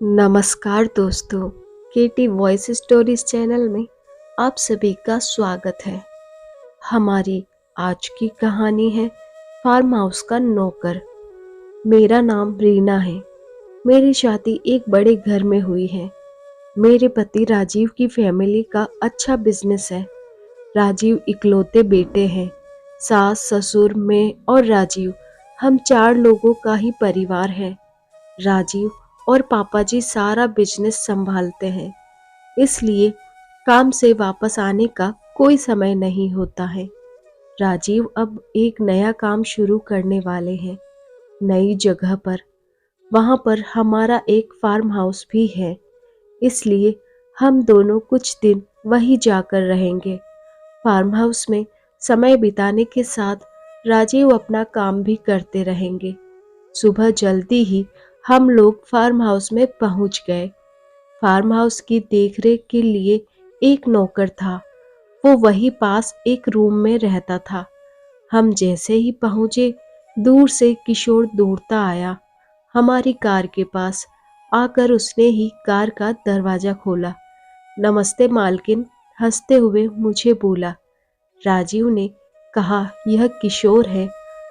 नमस्कार दोस्तों, केटी voice stories channel में आप सभी का स्वागत है। हमारी आज की कहानी है फार्म हाउस का नौकर। मेरा नाम रीना है। मेरी शादी एक बड़े घर में हुई है। मेरे पति राजीव की फैमिली का अच्छा बिजनेस है। राजीव इकलौते बेटे हैं। सास, ससुर, मैं और राजीव, हम 4 लोगों का ही परिवार है। राजीव और पापा जी सारा बिजनेस संभालते हैं, इसलिए काम से वापस आने का कोई समय नहीं होता है। राजीव अब एक नया काम शुरू करने वाले हैं, नई जगह पर। वहां पर हमारा एक फार्म हाउस भी है, इसलिए हम दोनों कुछ दिन वहीं जाकर रहेंगे। फार्म हाउस में समय बिताने के साथ राजीव अपना काम भी करते रहेंगे। सुबह जल्दी ही हम लोग फार्म हाउस में पहुंच गए। फार्म हाउस की देखरेख के लिए एक नौकर था। वो वहीं पास एक रूम में रहता था। हम जैसे ही पहुंचे, दूर से किशोर दौड़ता आया। हमारी कार के पास आकर उसने ही कार का दरवाजा खोला। नमस्ते मालकिन, हंसते हुए मुझे बोला। राजीव ने कहा, यह किशोर है,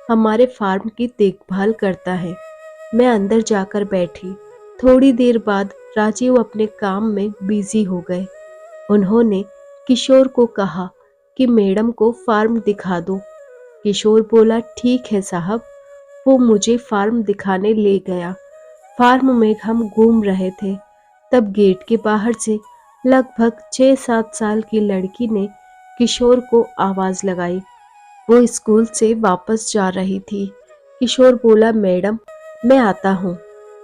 हमारे फार्म की देखभाल करता है। मैं अंदर जाकर बैठी। थोड़ी देर बाद राजीव अपने काम में बिजी हो गए। उन्होंने किशोर को कहा कि मैडम को फार्म दिखा दो। किशोर बोला, ठीक है साहब। वो मुझे फार्म दिखाने ले गया। फार्म में हम घूम रहे थे, तब गेट के बाहर से लगभग 6-7 साल की लड़की ने किशोर को आवाज लगाई। वो स्कूल से वापस जा रही थी। किशोर बोला, मैडम मैं आता हूँ।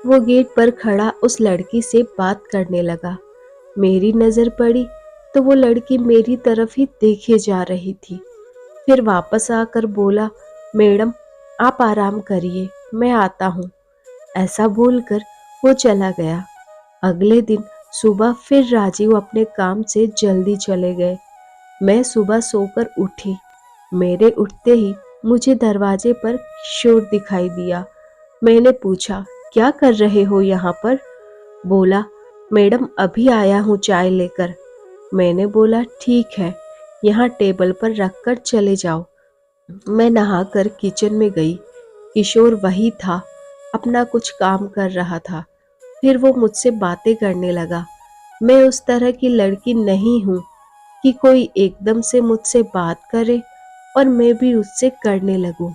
वो गेट पर खड़ा उस लड़की से बात करने लगा। मेरी नज़र पड़ी तो वो लड़की मेरी तरफ ही देखे जा रही थी। फिर वापस आकर बोला, मैडम आप आराम करिए, मैं आता हूँ। ऐसा बोलकर वो चला गया। अगले दिन सुबह फिर राजीव अपने काम से जल्दी चले गए। मैं सुबह सोकर उठी। मेरे उठते ही मुझे दरवाजे पर किशोर दिखाई दिया। मैंने पूछा, क्या कर रहे हो यहाँ पर? बोला, मैडम अभी आया हूँ चाय लेकर। मैंने बोला, ठीक है, यहाँ टेबल पर रखकर चले जाओ। मैं नहाकर किचन में गई। किशोर वही था, अपना कुछ काम कर रहा था। फिर वो मुझसे बातें करने लगा। मैं उस तरह की लड़की नहीं हूँ कि कोई एकदम से मुझसे बात करे और मैं भी उससे करने लगूं।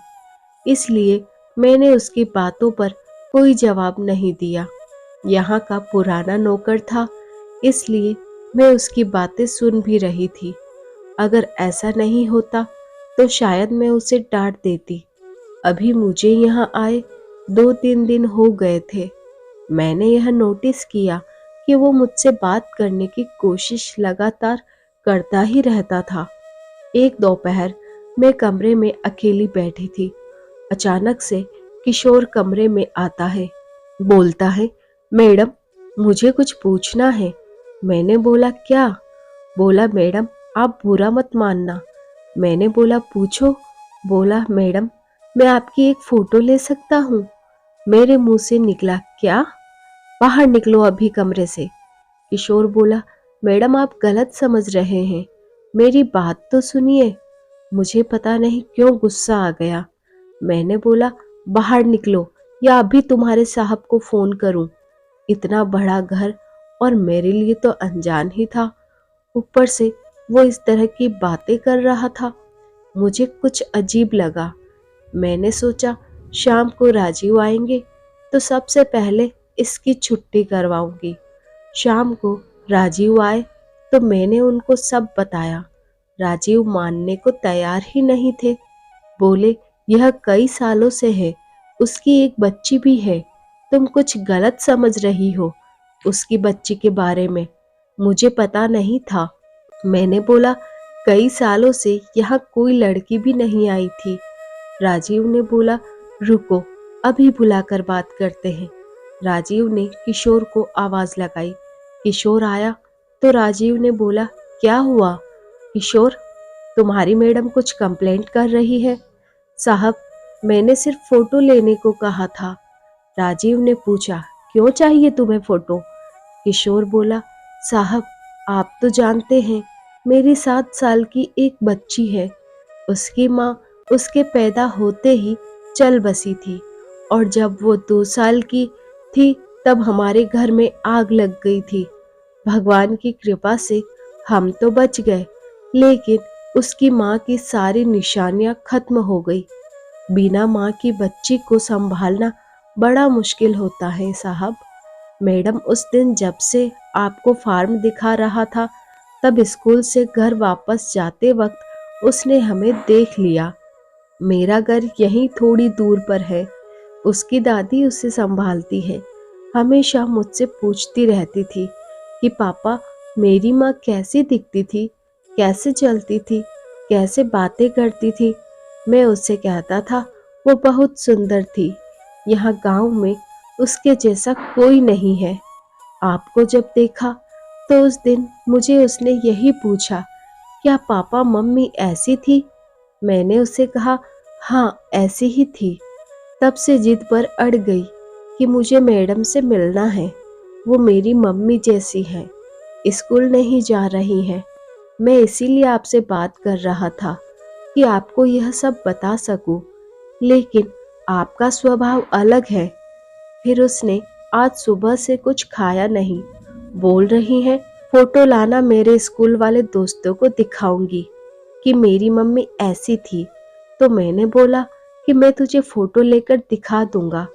इसलिए मैंने उसकी बातों पर कोई जवाब नहीं दिया। यहाँ का पुराना नौकर था, इसलिए मैं उसकी बातें सुन भी रही थी। अगर ऐसा नहीं होता तो शायद मैं उसे डांट देती। अभी मुझे यहाँ आए 2-3 दिन हो गए थे। मैंने यह नोटिस किया कि वो मुझसे बात करने की कोशिश लगातार करता ही रहता था। एक दोपहर मैं कमरे में अकेली बैठी थी। अचानक से किशोर कमरे में आता है। बोलता है, मैडम मुझे कुछ पूछना है। मैंने बोला, क्या? बोला, मैडम आप बुरा मत मानना। मैंने बोला, पूछो। बोला, मैडम मैं आपकी एक फोटो ले सकता हूँ? मेरे मुंह से निकला, क्या? बाहर निकलो अभी कमरे से। किशोर बोला, मैडम आप गलत समझ रहे हैं, मेरी बात तो सुनिए। मुझे पता नहीं क्यों गुस्सा आ गया। मैंने बोला, बाहर निकलो या अभी तुम्हारे साहब को फोन करूं। इतना बड़ा घर और मेरे लिए तो अनजान ही था, ऊपर से वो इस तरह की बातें कर रहा था। मुझे कुछ अजीब लगा। मैंने सोचा शाम को राजीव आएंगे तो सबसे पहले इसकी छुट्टी करवाऊंगी। शाम को राजीव आए तो मैंने उनको सब बताया। राजीव मानने को तैयार ही नहीं थे। बोले, यह कई सालों से है, उसकी एक बच्ची भी है, तुम कुछ गलत समझ रही हो उसकी बच्ची के बारे में, मुझे पता नहीं था। मैंने बोला, कई सालों से यहाँ कोई लड़की भी नहीं आई थी। राजीव ने बोला, रुको अभी बुलाकर बात करते हैं। राजीव ने किशोर को आवाज लगाई। किशोर आया तो राजीव ने बोला, क्या हुआ? किशोर, तुम्हारी मैडम कुछ कंप्लेंट कर रही है। साहब मैंने सिर्फ फोटो लेने को कहा था। राजीव ने पूछा, क्यों चाहिए तुम्हें फोटो? किशोर बोला, साहब आप तो जानते हैं मेरी 7 साल की एक बच्ची है। उसकी माँ उसके पैदा होते ही चल बसी थी और जब वो 2 साल की थी तब हमारे घर में आग लग गई थी। भगवान की कृपा से हम तो बच गए, लेकिन उसकी माँ की सारी निशानियां खत्म हो गई। बिना माँ की बच्ची को संभालना बड़ा मुश्किल होता है साहब। मैडम उस दिन जब से आपको फार्म दिखा रहा था तब स्कूल से घर वापस जाते वक्त उसने हमें देख लिया। मेरा घर यहीं थोड़ी दूर पर है। उसकी दादी उसे संभालती है। हमेशा मुझसे पूछती रहती थी कि पापा मेरी माँ कैसी दिखती थी, कैसे चलती थी, कैसे बातें करती थी। मैं उससे कहता था वो बहुत सुंदर थी, यहाँ गांव में उसके जैसा कोई नहीं है। आपको जब देखा तो उस दिन मुझे उसने यही पूछा, क्या पापा मम्मी ऐसी थी? मैंने उसे कहा हाँ ऐसी ही थी। तब से जिद पर अड़ गई कि मुझे मैडम से मिलना है। वो मेरी मम्मी जैसी है, स्कूल नहीं जा रही है। मैं इसीलिए आपसे बात कर रहा था कि आपको यह सब बता सकूं, लेकिन आपका स्वभाव अलग है। फिर उसने आज सुबह से कुछ खाया नहीं। बोल रही है फोटो लाना, मेरे स्कूल वाले दोस्तों को दिखाऊंगी कि मेरी मम्मी ऐसी थी। तो मैंने बोला कि मैं तुझे फोटो लेकर दिखा दूंगा।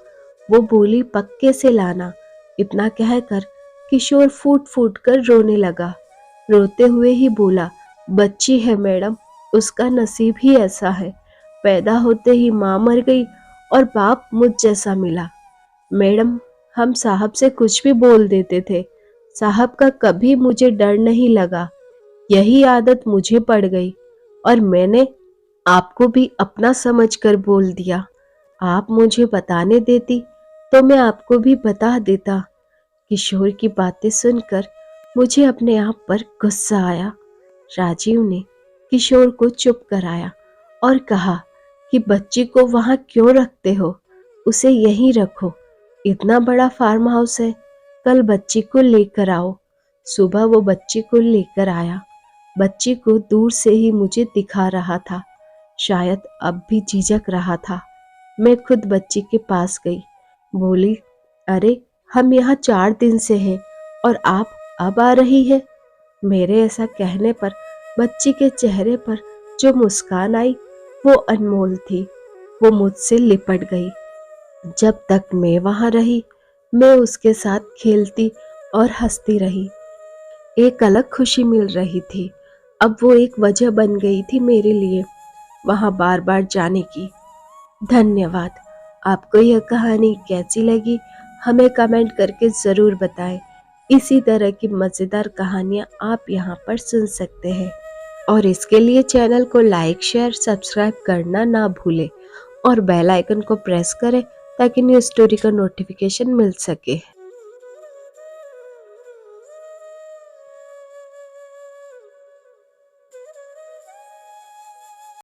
वो बोली पक्के से लाना। इतना कहकर किशोर फूट फूट कर रोने लगा। रोते हुए ही बोला, बच्ची है मैडम, उसका नसीब ही ऐसा है। पैदा होते ही माँ मर गई और बाप मुझ जैसा मिला। मैडम हम साहब से कुछ भी बोल देते थे, साहब का कभी मुझे डर नहीं लगा। यही आदत मुझे पड़ गई और मैंने आपको भी अपना समझकर बोल दिया। आप मुझे बताने देती तो मैं आपको भी बता देता। किशोर की बातें सुनकर मुझे अपने आप पर गुस्सा आया। राजीव ने किशोर को चुप कराया और कहा कि बच्ची को वहां क्यों रखते हो, उसे यहीं रखो। इतना बड़ा फार्म हाउस है, कल बच्ची को लेकर आओ। सुबह वो बच्ची को लेकर आया। बच्ची को दूर से ही मुझे दिखा रहा था, शायद अब भी झिझक रहा था। मैं खुद बच्ची के पास गई। बोली, अरे हम यहाँ 4 दिन से हैं और आप अब आ रही है। मेरे ऐसा कहने पर बच्ची के चेहरे पर जो मुस्कान आई वो अनमोल थी। वो मुझसे लिपट गई। जब तक मैं वहां रही मैं उसके साथ खेलती और हंसती रही। एक अलग खुशी मिल रही थी। अब वो एक वजह बन गई थी मेरे लिए वहां बार बार जाने की। धन्यवाद। आपको यह कहानी कैसी लगी हमें कमेंट करके ज़रूर बताएं। इसी तरह की मज़ेदार कहानियाँ आप यहाँ पर सुन सकते हैं और इसके लिए चैनल को लाइक शेयर सब्सक्राइब करना ना भूलें और बेल आइकन को प्रेस करें ताकि न्यू स्टोरी का नोटिफिकेशन मिल सके।